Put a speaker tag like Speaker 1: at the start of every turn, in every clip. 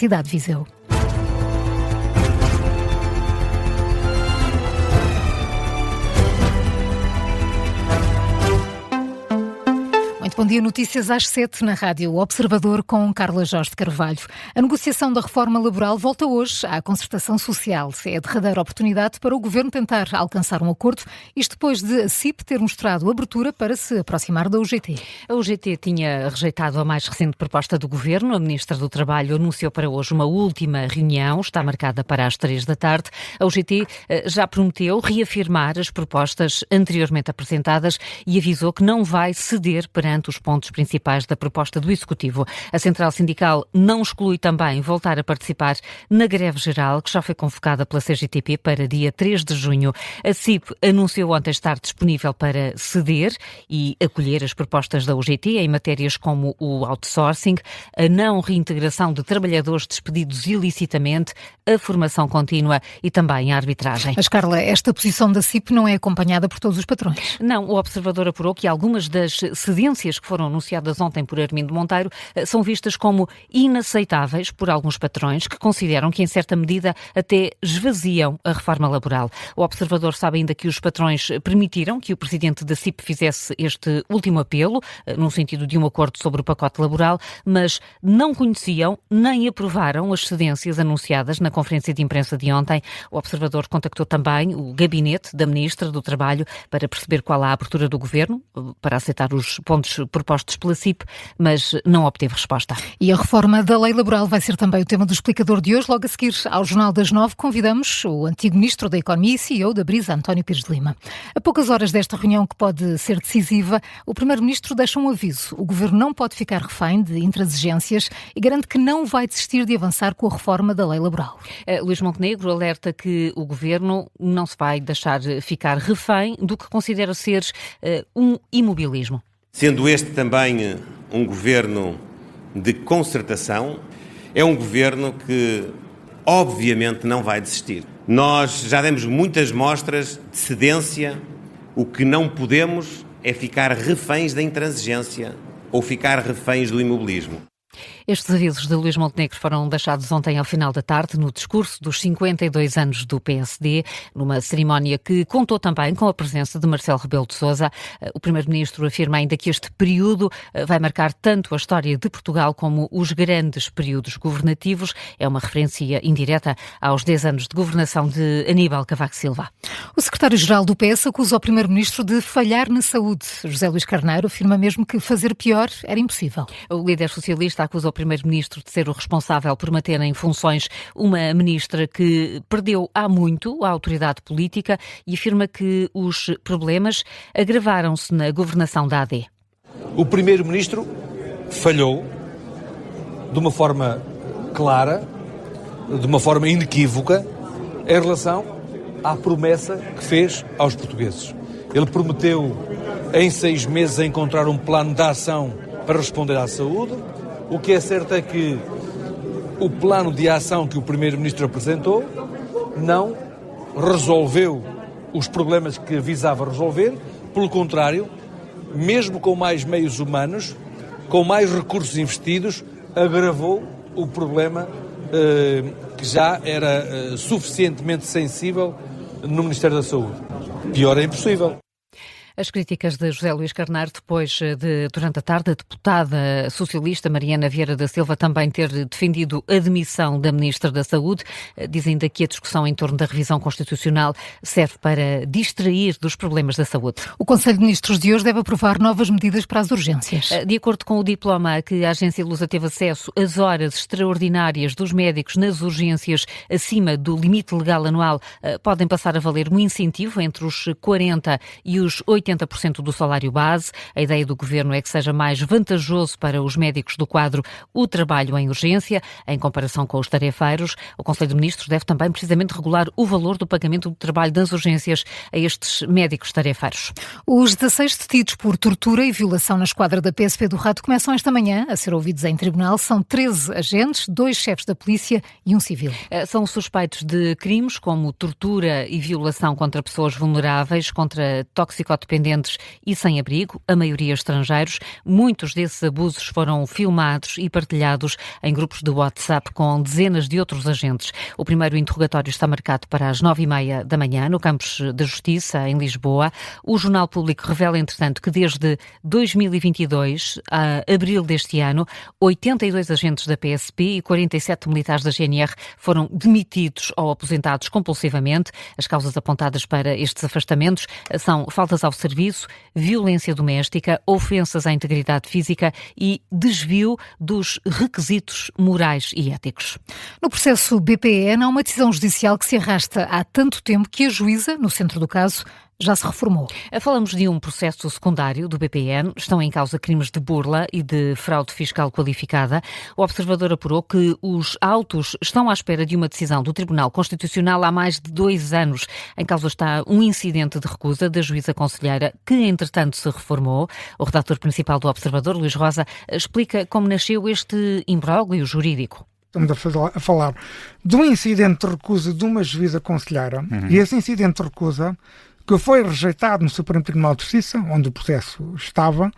Speaker 1: Universidade de Viseu. Muito bom dia, notícias às 7 na Rádio Observador com Carla Jorge de Carvalho. A negociação da reforma laboral volta hoje à concertação social. É a derradeira oportunidade para o Governo tentar alcançar um acordo, isto depois de a CIP ter mostrado abertura para se aproximar da UGT.
Speaker 2: A UGT tinha rejeitado a mais recente proposta do Governo. A Ministra do Trabalho anunciou para hoje uma última reunião, está marcada para as 3 da tarde. A UGT já prometeu reafirmar as propostas anteriormente apresentadas e avisou que não vai ceder perante os pontos principais da proposta do Executivo. A Central Sindical não exclui também voltar a participar na greve geral, que já foi convocada pela CGTP para dia 3 de junho. A CIP anunciou ontem estar disponível para ceder e acolher as propostas da UGT em matérias como o outsourcing, a não reintegração de trabalhadores despedidos ilicitamente, a formação contínua e também a arbitragem.
Speaker 1: Mas, Carla, esta posição da CIP não é acompanhada por todos os patrões?
Speaker 2: Não, o Observador apurou que algumas das cedências que foram anunciadas ontem por Armindo Monteiro são vistas como inaceitáveis por alguns patrões que consideram que, em certa medida, até esvaziam a reforma laboral. O Observador sabe ainda que os patrões permitiram que o presidente da CIP fizesse este último apelo, no sentido de um acordo sobre o pacote laboral, mas não conheciam nem aprovaram as cedências anunciadas na conferência de imprensa de ontem. O Observador contactou também o gabinete da Ministra do Trabalho para perceber qual a abertura do Governo para aceitar os pontos propostos pela CIP, mas não obteve resposta.
Speaker 1: E a reforma da lei laboral vai ser também o tema do explicador de hoje. Logo a seguir ao Jornal das 9, convidamos o antigo Ministro da Economia e CEO da Brisa, António Pires de Lima. A poucas horas desta reunião, que pode ser decisiva, o Primeiro-Ministro deixa um aviso. O Governo não pode ficar refém de intransigências e garante que não vai desistir de avançar com a reforma da lei laboral.
Speaker 2: Luís Montenegro alerta que o Governo não se vai deixar ficar refém do que considera ser um imobilismo.
Speaker 3: Sendo este também um governo de concertação, é um governo que obviamente não vai desistir. Nós já demos muitas mostras de cedência, o que não podemos é ficar reféns da intransigência ou ficar reféns do imobilismo.
Speaker 2: Estes avisos de Luís Montenegro foram deixados ontem ao final da tarde no discurso dos 52 anos do PSD, numa cerimónia que contou também com a presença de Marcelo Rebelo de Sousa. O Primeiro-Ministro afirma ainda que este período vai marcar tanto a história de Portugal como os grandes períodos governativos. É uma referência indireta aos 10 anos de governação de Aníbal Cavaco Silva.
Speaker 1: O secretário-geral do PS acusa o Primeiro-Ministro de falhar na saúde. José Luís Carneiro afirma mesmo que fazer pior era impossível.
Speaker 2: O líder socialista acusa o Primeiro-Ministro de ser o responsável por manter em funções uma ministra que perdeu há muito a autoridade política e afirma que os problemas agravaram-se na governação da AD.
Speaker 4: O Primeiro-Ministro falhou de uma forma clara, de uma forma inequívoca, em relação à promessa que fez aos portugueses. Ele prometeu em 6 meses encontrar um plano de ação para responder à saúde. O que é certo é que o plano de ação que o Primeiro-Ministro apresentou não resolveu os problemas que visava resolver. Pelo contrário, mesmo com mais meios humanos, com mais recursos investidos, agravou o problema que já era suficientemente sensível no Ministério da Saúde. Pior é impossível.
Speaker 2: As críticas de José Luís Carneiro, depois de, durante a tarde, a deputada socialista Mariana Vieira da Silva também ter defendido a demissão da Ministra da Saúde, dizendo que a discussão em torno da revisão constitucional serve para distrair dos problemas da saúde.
Speaker 1: O Conselho de Ministros de hoje deve aprovar novas medidas para as urgências.
Speaker 2: De acordo com o diploma a que a Agência Lusa teve acesso, as horas extraordinárias dos médicos nas urgências acima do limite legal anual podem passar a valer um incentivo entre os 40% e os 80% do salário base. A ideia do Governo é que seja mais vantajoso para os médicos do quadro o trabalho em urgência, em comparação com os tarefeiros. O Conselho de Ministros deve também precisamente regular o valor do pagamento do trabalho das urgências a estes médicos tarefeiros.
Speaker 1: Os 16 detidos por tortura e violação na esquadra da PSP do Rato começam esta manhã a ser ouvidos em tribunal. São 13 agentes, 2 chefes da polícia e um civil.
Speaker 2: São suspeitos de crimes como tortura e violação contra pessoas vulneráveis, contra toxicodependência dependentes e sem abrigo, a maioria estrangeiros. Muitos desses abusos foram filmados e partilhados em grupos de WhatsApp com dezenas de outros agentes. O primeiro interrogatório está marcado para as 9h30 da manhã, no Campos da Justiça, em Lisboa. O Jornal Público revela, entretanto, que desde 2022 a abril deste ano, 82 agentes da PSP e 47 militares da GNR foram demitidos ou aposentados compulsivamente. As causas apontadas para estes afastamentos são faltas ao serviço, violência doméstica, ofensas à integridade física e desvio dos requisitos morais e éticos.
Speaker 1: No processo BPN há uma decisão judicial que se arrasta há tanto tempo que a juíza, no centro do caso, já se reformou.
Speaker 2: Falamos de um processo secundário do BPN. Estão em causa crimes de burla e de fraude fiscal qualificada. O Observador apurou que os autos estão à espera de uma decisão do Tribunal Constitucional há mais de 2 anos. Em causa está um incidente de recusa da juíza conselheira, que entretanto se reformou. O redator principal do Observador, Luís Rosa, explica como nasceu este imbróglio jurídico.
Speaker 5: Estamos a falar de um incidente de recusa de uma juíza conselheira, e esse incidente de recusa, que foi rejeitado no Supremo Tribunal de Justiça, onde o processo estava,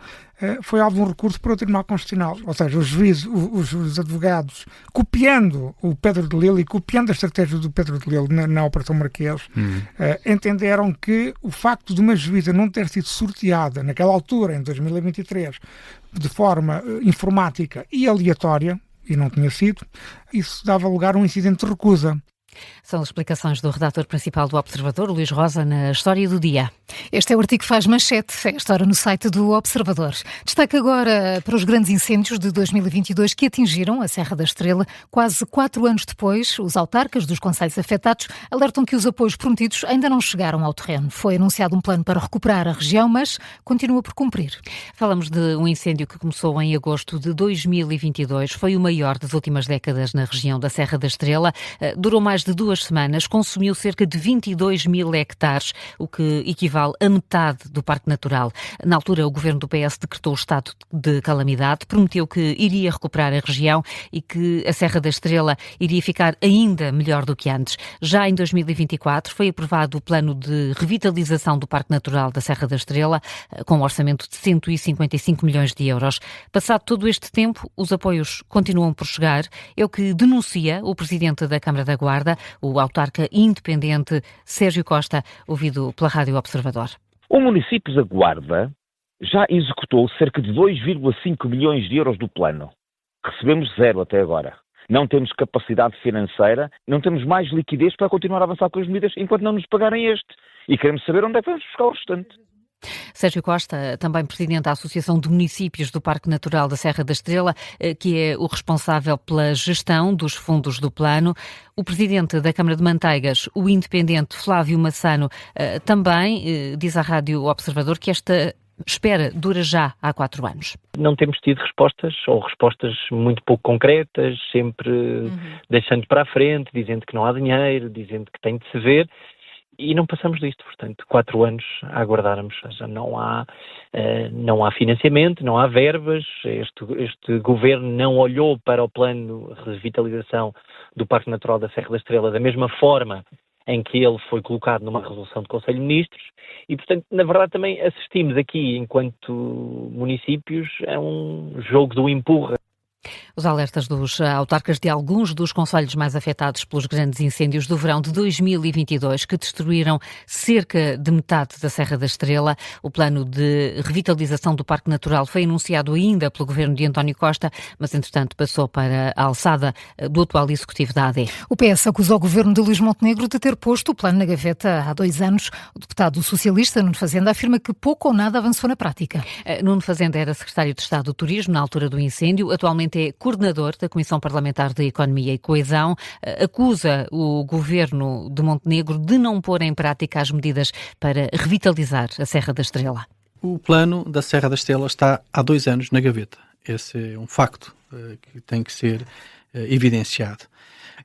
Speaker 5: foi alvo de um recurso para o Tribunal Constitucional. Ou seja, os advogados, copiando o Pedro de Lille e copiando a estratégia do Pedro de Lille na Operação Marquês, entenderam que o facto de uma juíza não ter sido sorteada naquela altura, em 2023, de forma informática e aleatória, e não tinha sido, isso dava lugar a um incidente de recusa.
Speaker 2: São as explicações do redator principal do Observador, Luís Rosa, na História do Dia.
Speaker 1: Este é o artigo que faz manchete, esta hora no site do Observador. Destaque agora para os grandes incêndios de 2022 que atingiram a Serra da Estrela. Quase 4 anos depois, os autarcas dos concelhos afetados alertam que os apoios prometidos ainda não chegaram ao terreno. Foi anunciado um plano para recuperar a região, mas continua por cumprir.
Speaker 2: Falamos de um incêndio que começou em agosto de 2022. Foi o maior das últimas décadas na região da Serra da Estrela. Durou mais de 2 semanas, consumiu cerca de 22 mil hectares, o que equivale a metade do Parque Natural. Na altura, o governo do PS decretou o estado de calamidade, prometeu que iria recuperar a região e que a Serra da Estrela iria ficar ainda melhor do que antes. Já em 2024 foi aprovado o plano de revitalização do Parque Natural da Serra da Estrela, com um orçamento de 155 milhões de euros. Passado todo este tempo, os apoios continuam por chegar. É o que denuncia o presidente da Câmara da Guarda, o autarca independente Sérgio Costa, ouvido pela Rádio Observador.
Speaker 6: O município da Guarda já executou cerca de 2,5 milhões de euros do plano. Recebemos 0 até agora. Não temos capacidade financeira, não temos mais liquidez para continuar a avançar com as medidas enquanto não nos pagarem este. E queremos saber onde é que vamos buscar o restante.
Speaker 2: Sérgio Costa, também presidente da Associação de Municípios do Parque Natural da Serra da Estrela, que é o responsável pela gestão dos fundos do plano. O presidente da Câmara de Manteigas, o independente Flávio Massano, também diz à Rádio Observador que esta espera dura já há 4 anos.
Speaker 7: Não temos tido respostas, ou respostas muito pouco concretas, sempre deixando para a frente, dizendo que não há dinheiro, dizendo que tem de se ver. E não passamos disto, portanto, 4 anos a aguardarmos. Já não há financiamento, não há verbas. Este governo não olhou para o plano de revitalização do Parque Natural da Serra da Estrela da mesma forma em que ele foi colocado numa resolução do Conselho de Ministros. E, portanto, na verdade também assistimos aqui, enquanto municípios, a um jogo do empurra.
Speaker 2: Os alertas dos autarcas de alguns dos concelhos mais afetados pelos grandes incêndios do verão de 2022, que destruíram cerca de metade da Serra da Estrela. O plano de revitalização do Parque Natural foi anunciado ainda pelo governo de António Costa, mas entretanto passou para a alçada do atual executivo da AD.
Speaker 1: O PS acusou o governo de Luís Montenegro de ter posto o plano na gaveta há 2 anos. O deputado socialista Nuno Fazenda afirma que pouco ou nada avançou na prática.
Speaker 2: Nuno Fazenda era secretário de Estado do Turismo na altura do incêndio, atualmente é coordenador da Comissão Parlamentar de Economia e Coesão, acusa o governo de Montenegro de não pôr em prática as medidas para revitalizar a Serra da Estrela.
Speaker 8: O plano da Serra da Estrela está há 2 anos na gaveta. Esse é um facto que tem que ser evidenciado.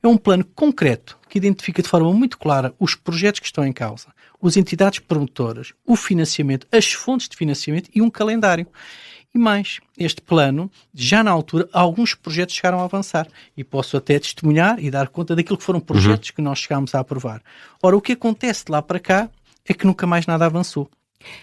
Speaker 8: É um plano concreto que identifica de forma muito clara os projetos que estão em causa, as entidades promotoras, o financiamento, as fontes de financiamento e um calendário. E mais, este plano, já na altura, alguns projetos chegaram a avançar e posso até testemunhar e dar conta daquilo que foram projetos que nós chegámos a aprovar. Ora, o que acontece de lá para cá é que nunca mais nada avançou.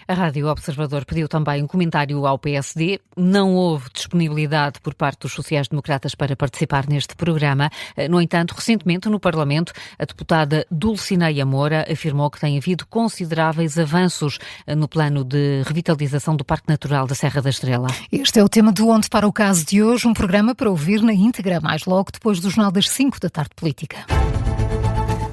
Speaker 2: A Rádio Observador pediu também um comentário ao PSD. Não houve disponibilidade por parte dos sociais-democratas para participar neste programa. No entanto, recentemente no Parlamento, a deputada Dulcineia Moura afirmou que tem havido consideráveis avanços no plano de revitalização do Parque Natural da Serra da Estrela.
Speaker 1: Este é o tema do Onde para o Caso de hoje, um programa para ouvir na íntegra, mais logo depois do Jornal das 5 da tarde política.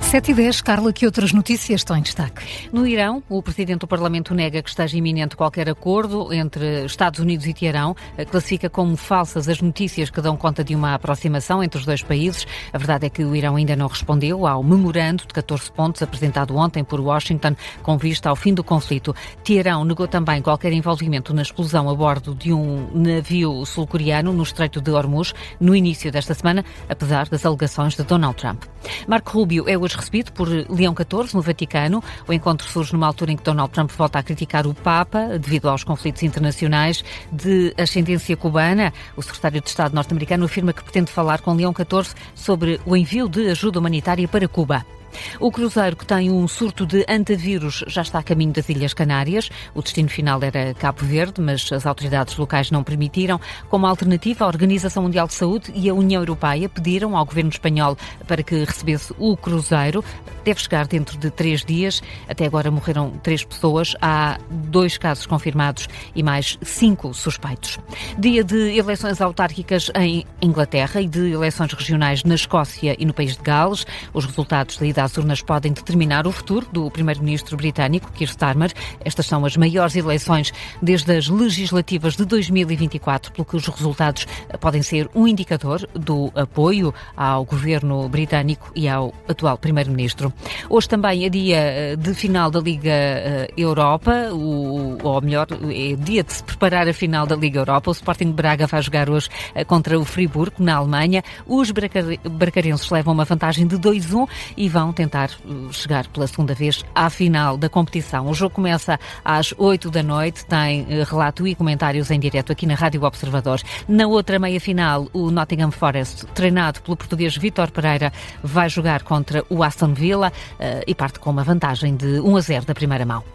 Speaker 1: 7h10, Carla, que outras notícias estão em destaque?
Speaker 2: No Irão, o Presidente do Parlamento nega que esteja iminente qualquer acordo entre Estados Unidos e Teherão, classifica como falsas as notícias que dão conta de uma aproximação entre os dois países. A verdade é que o Irão ainda não respondeu ao memorando de 14 pontos apresentado ontem por Washington com vista ao fim do conflito. Teherão negou também qualquer envolvimento na explosão a bordo de um navio sul-coreano no Estreito de Hormuz no início desta semana, apesar das alegações de Donald Trump. Marco Rubio é hoje recebido por Leão XIV no Vaticano. O encontro surge numa altura em que Donald Trump volta a criticar o Papa devido aos conflitos internacionais de ascendência cubana. O secretário de Estado norte-americano afirma que pretende falar com Leão XIV sobre o envio de ajuda humanitária para Cuba. O cruzeiro, que tem um surto de antavírus, já está a caminho das Ilhas Canárias. O destino final era Cabo Verde, mas as autoridades locais não permitiram. Como alternativa, a Organização Mundial de Saúde e a União Europeia pediram ao governo espanhol para que recebesse o cruzeiro. Deve chegar dentro de 3 dias. Até agora morreram 3 pessoas. Há 2 casos confirmados e mais 5 suspeitos. Dia de eleições autárquicas em Inglaterra e de eleições regionais na Escócia e no país de Gales. Os resultados da ida às urnas podem determinar o futuro do primeiro-ministro britânico, Keir Starmer. Estas são as maiores eleições desde as legislativas de 2024, pelo que os resultados podem ser um indicador do apoio ao governo britânico e ao atual primeiro-ministro. Hoje também é dia de final da Liga Europa, ou melhor, é dia de se preparar a final da Liga Europa. O Sporting de Braga vai jogar hoje contra o Friburgo, na Alemanha. Os bracarenses levam uma vantagem de 2-1 e vão tentar chegar pela segunda vez à final da competição. O jogo começa às 8 da noite, tem relato e comentários em direto aqui na Rádio Observador. Na outra meia-final, o Nottingham Forest, treinado pelo português Vítor Pereira, vai jogar contra o Aston Villa e parte com uma vantagem de 1-0 da primeira mão.